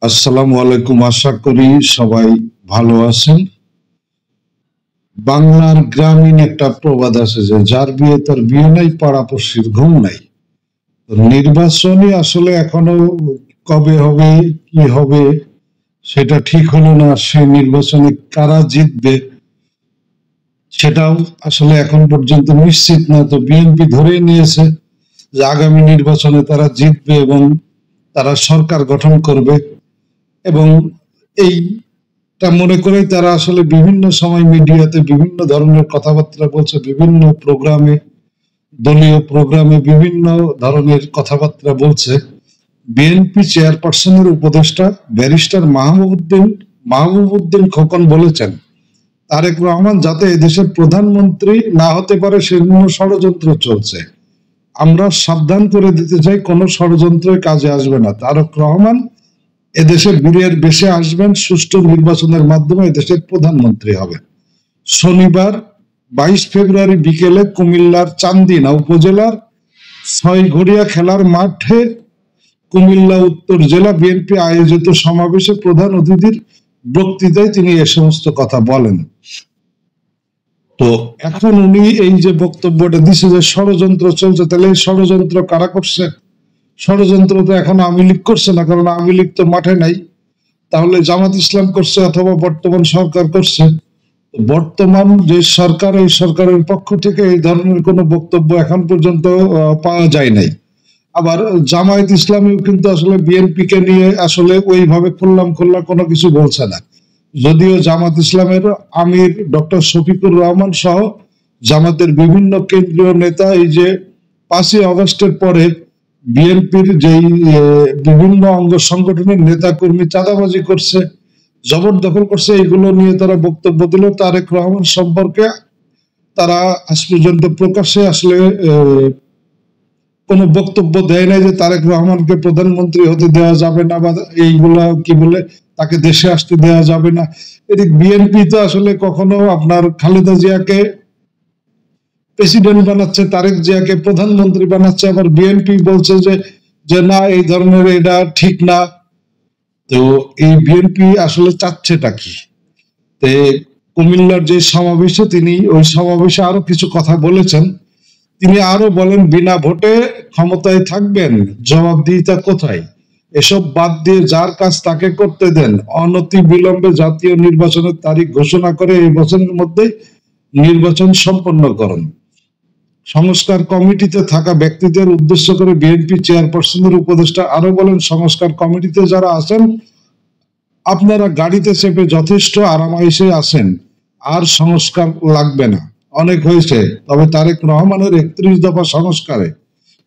আসসালামু আলাইকুম। আশা করি সবাই ভালো আছেন। বাংলার গ্রামীণ একটা প্রবাদ আছে যে যার বিয়ে তার বিয়ে নাই, পাড়াপড়শির ঘুম নাই। নির্বাচনই আসলে এখনো কবে হবে কি হবে সেটা ঠিক হলো না। সেই নির্বাচনে কারা জিতবে সেটাও আসলে এখন পর্যন্ত নিশ্চিত না। তো বিএনপি ধরে নিয়েছে যে আগামী নির্বাচনে তারা জিতবে এবং তারা সরকার গঠন করবে, এবং এইটা মনে করেই তারা আসলে বিভিন্ন সময় মিডিয়াতে বিভিন্ন ধরনের কথাবার্তা বলছে, বিভিন্ন প্রোগ্রামে, দলীয় প্রোগ্রামে বিভিন্ন ধরনের কথাবার্তা বলছে। বিএনপি চেয়ারপারসনের উপদেষ্টা ব্যারিস্টার মাহবুবউদ্দিন খোকন বলেছেন তারেক রহমান যাতে এদেশের প্রধানমন্ত্রী না হতে পারে সেজন্য ষড়যন্ত্র চলছে। আমরা সাবধান করে দিতে চাই, কোনো ষড়যন্ত্রের কাজে আসবে না। তারেক রহমান এদেশে বীরের বেশে আসবেন, সুষ্ঠু নির্বাচনের মাধ্যমে এদেশের প্রধানমন্ত্রী হবে। শনিবার 22 ফেব্রুয়ারি বিকেলে কুমিল্লার চান্দিনা উপজেলার 6 ঘড়িয়া খেলার মাঠে কুমিল্লা উত্তর জেলা বিএনপি আয়োজিত সমাবেশে প্রধান অতিথির বক্তৃতায় তিনি এ সমস্ত কথা বলেন। তো এখন উনি এই যে বক্তব্যটা দিছে যে ষড়যন্ত্র চলছে, তাহলে এই ষড়যন্ত্র কারা করছে? ষড়যন্ত্র তো এখন আওয়ামী লীগ করছে না, কারণ আওয়ামী লীগ তো মাঠে নাই। তাহলে জামাত ইসলাম করছে অথবা বর্তমান সরকার করছে। বর্তমান যে সরকার, এই সরকারের পক্ষ থেকে এই ধরনের কোনো বক্তব্য এখন পর্যন্ত পাওয়া যায় নাই। আবার জামায়াত ইসলামীও কিন্তু আসলে বিএনপি কে নিয়ে আসলে ওইভাবে খুললাম খোল্লা কোনো কিছু বলছে না। যদিও জামাত ইসলামের আমির ডক্টর শফিকুর রহমান সহ জামাতের বিভিন্ন কেন্দ্রীয় নেতা এই যে 5ই আগস্টের পরে বিএনপির যেই বিভিন্ন অঙ্গ সংগঠনের নেতা কর্মী চাঁদাবাজি করছে, জবরদখল করছে, এগুলো নিয়ে তারা বক্তব্য দিল। তারেক রহমান সম্পর্কে তারা আজ পর্যন্ত প্রকাশ্যে আসলে কোনো বক্তব্য দেয় নাই যে তারেক রহমানকে প্রধানমন্ত্রী হতে দেওয়া যাবে না, বা এইগুলা কি বলে তাকে দেশে আসতে দেওয়া যাবে না। এদিক বিএনপি তো আসলে কখনো আপনার খালেদা জিয়াকে প্রেসিডেন্ট বানাচ্ছে, তারেক জিয়াকে প্রধানমন্ত্রী বানাচ্ছে, আবার বিএনপি বলছে যে না এই ধরনের এটা ঠিক না। তো এই বিএনপি আসলে চাচ্ছেটা কি? কুমিল্লার যে সমাবেশে তিনি ওই সমাবেশে আরো কিছু কথা বলেছেন। তিনি আরো বলেন, বিনা ভোটে ক্ষমতায় থাকবেন, জবাবদিহিতা কোথায়? এসব বাদ দিয়ে যার কাজ তাকে করতে দেন। অনতি বিলম্বে জাতীয় নির্বাচনের তারিখ ঘোষণা করে এই বছরের মধ্যে নির্বাচন সম্পন্ন করুন। সংস্কার কমিটিতে থাকা ব্যক্তিদের উদ্দেশ্য করে বিএনপি চেয়ারপারসনের উপদেষ্টা আরো বলেন, সংস্কার কমিটিতে যারা আছেন আপনারা গাড়িতে চেপে যথেষ্ট আরামাইশে আছেন, আর সংস্কার লাগবে না, অনেক হয়েছে। তবে তারেক রহমানের 31 দফা সংস্কারে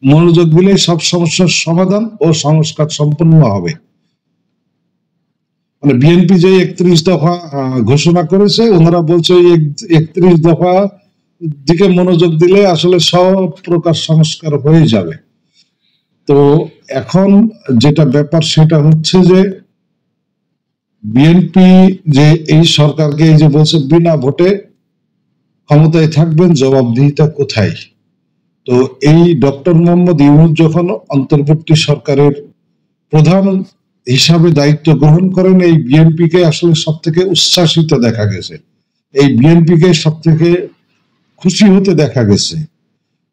মনোযোগ দিলে সব সমস্যার সমাধান ও সংস্কার সম্পন্ন হবে। মানে বিএনপি যে 31 দফা ঘোষণা করেছে, ওনারা বলছে 31 দফা দিকে মনোযোগ দিলে আসলে সব প্রকার সংস্কার হয়ে যাবে। তো এখন যেটা ব্যাপার সেটা হচ্ছে যে বিএনপি যে এই সরকারকে এই যে বলছে বিনা ভোটে ক্ষমতায় থাকবেন, জবাবদিহিতা কোথায়? তো এই ডক্টর মোহাম্মদ ইউনূস যখন অন্তর্বর্তী সরকারের প্রধান হিসাবে দায়িত্ব গ্রহণ করেন, এই বিএনপি কে আসলে সব থেকে উচ্ছ্বাসিত দেখা গেছে, এই বিএনপি কে সব থেকে খুশি হতে দেখা গেছে।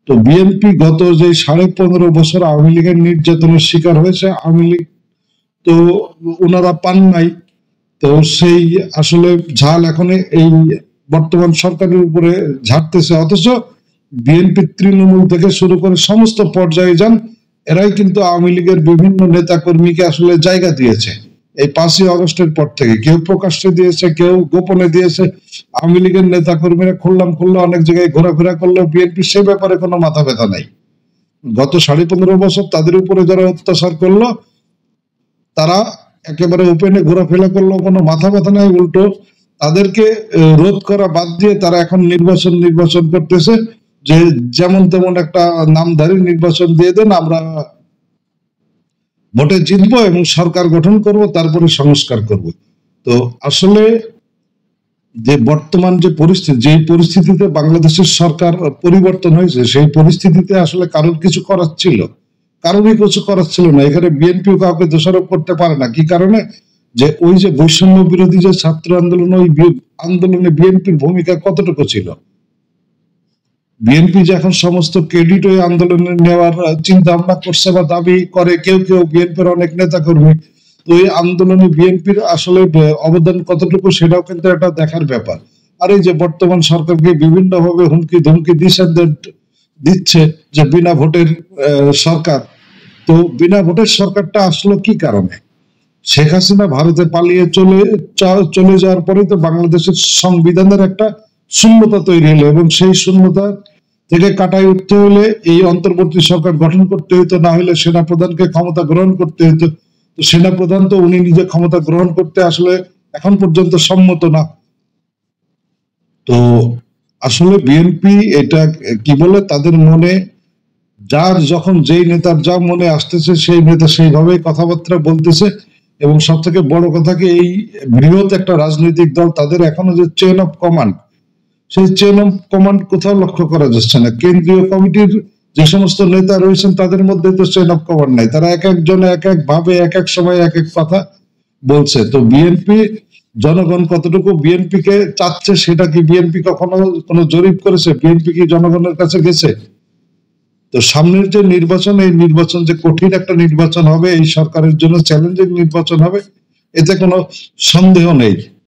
তো বিএনপি গত যে 15.5 বছর আওয়ামী লীগের নির্যাতনের শিকার হয়েছে, আওয়ামী লীগ তো ওনারা পান নাই। তো সেই আসলে ঝাল এখন এই বর্তমান সরকারের উপরে ঝাড়তেছে। অথচ বিএনপি তৃণমূল থেকে শুরু করে সমস্ত পর্যায়ে যান, এরাই কিন্তু আওয়ামী লীগের বিভিন্ন নেতা কর্মীকে আসলে জায়গা দিয়েছে। এই 5ই আগস্টের পর থেকে কেউ প্রকাশ্যে দিয়েছে, কেউ গোপনে দিয়েছে। আওয়ামী লীগের নেতা কর্মীরা খুললাম অনেক জায়গায় ঘোরাফেরা করলেও বিএনপি সে ব্যাপারে কোনো মাথা ব্যথা নাই। গত 15.5 বছর তাদের উপরে যারা অত্যাচার করলো তারা একেবারে ওপেনে ঘোরাফেরা করলো, কোনো মাথা ব্যথা নাই। উল্টো তাদেরকে রোধ করা বাদ দিয়ে তারা এখন নির্বাচন করতেছে যে যেমন তেমন একটা নামধারী নির্বাচন দিয়ে দেন, আমরা ভোটে জিতবো এবং সরকার গঠন করব, তারপরে সংস্কার করব। তো আসলে যে বর্তমান যে পরিস্থিতি, যেই পরিস্থিতিতে বাংলাদেশের সরকার পরিবর্তন হয়েছে, সেই পরিস্থিতিতে আসলে কারোর কিছু করার ছিল, কারণই কিছু করার ছিল না। এখানে বিএনপিও কাউকে দোষারোপ করতে পারে না। কি কারণে? যে ওই যে বৈষম্য বিরোধী যে ছাত্র আন্দোলন, ওই আন্দোলনে বিএনপির ভূমিকা কতটুকু ছিল? বিএনপি যে এখন সমস্ত ক্রেডিট ওই আন্দোলনে নেওয়ার চিন্তা ভাবনা করছে বা দাবি করে কেউ কেউ, বিএনপির অনেক নেতা কর্মী, তো এই আন্দোলনে বিএনপির আসলে অবদান কতটুকু সেটাও কিন্তু একটা দেখার ব্যাপার। আর এই যে বর্তমান সরকারকে বিভিন্ন ভাবে হুমকি ধমকি দিচ্ছে যে বিনা ভোটের সরকার, তো বিনা ভোটের সরকারটা আসলো কি কারণে? শেখ হাসিনা ভারতে পালিয়ে চলে যাওয়ার পরে তো বাংলাদেশের সংবিধানের একটা শূন্যতা তৈরি হলো, এবং সেই শূন্যতা থেকে কাটাই উঠতে হলে এই অন্তর্বর্তী সরকার গঠন করতে হতো, না হলে সেনাপ্রধানকে ক্ষমতা গ্রহণ করতে হতো। তো সেনাপ্রধান তো উনি নিজে ক্ষমতা গ্রহণ করতে আসলে এখন পর্যন্ত সম্মত না। তো আসলে বিএনপি এটা কি বলে, তাদের মনে যার যখন যেই নেতার যা মনে আসতেছে সেই নেতা সেইভাবেই কথাবার্তা বলতেছে। এবং সব থেকে বড় কথা কি, এই বৃহৎ একটা রাজনৈতিক দল, তাদের এখনো যে চেইন অফ কমান্ড, সেই চেইন অফ কমান্ড কোথাও লক্ষ্য করা যাচ্ছে না। কেন্দ্রীয় কমিটির যে সমস্ত নেতা রয়েছেন তাদের মধ্যে তো চেইন অফ কমান্ড নাই, তারা এক একজনে এক এক ভাবে এক এক সময় এক এক কথা বলছে। তো বিএনপি, জনগণ কতটুকু বিএনপি কে চাচ্ছে সেটা কি বিএনপি কখনো কোনো জরিপ করেছে? বিএনপি কি জনগণের কাছে গেছে? তো সামনের যে নির্বাচন, এই নির্বাচন যে কঠিন একটা নির্বাচন হবে, এই সরকারের জন্য চ্যালেঞ্জিং নির্বাচন হবে, এতে কোনো সন্দেহ নেই।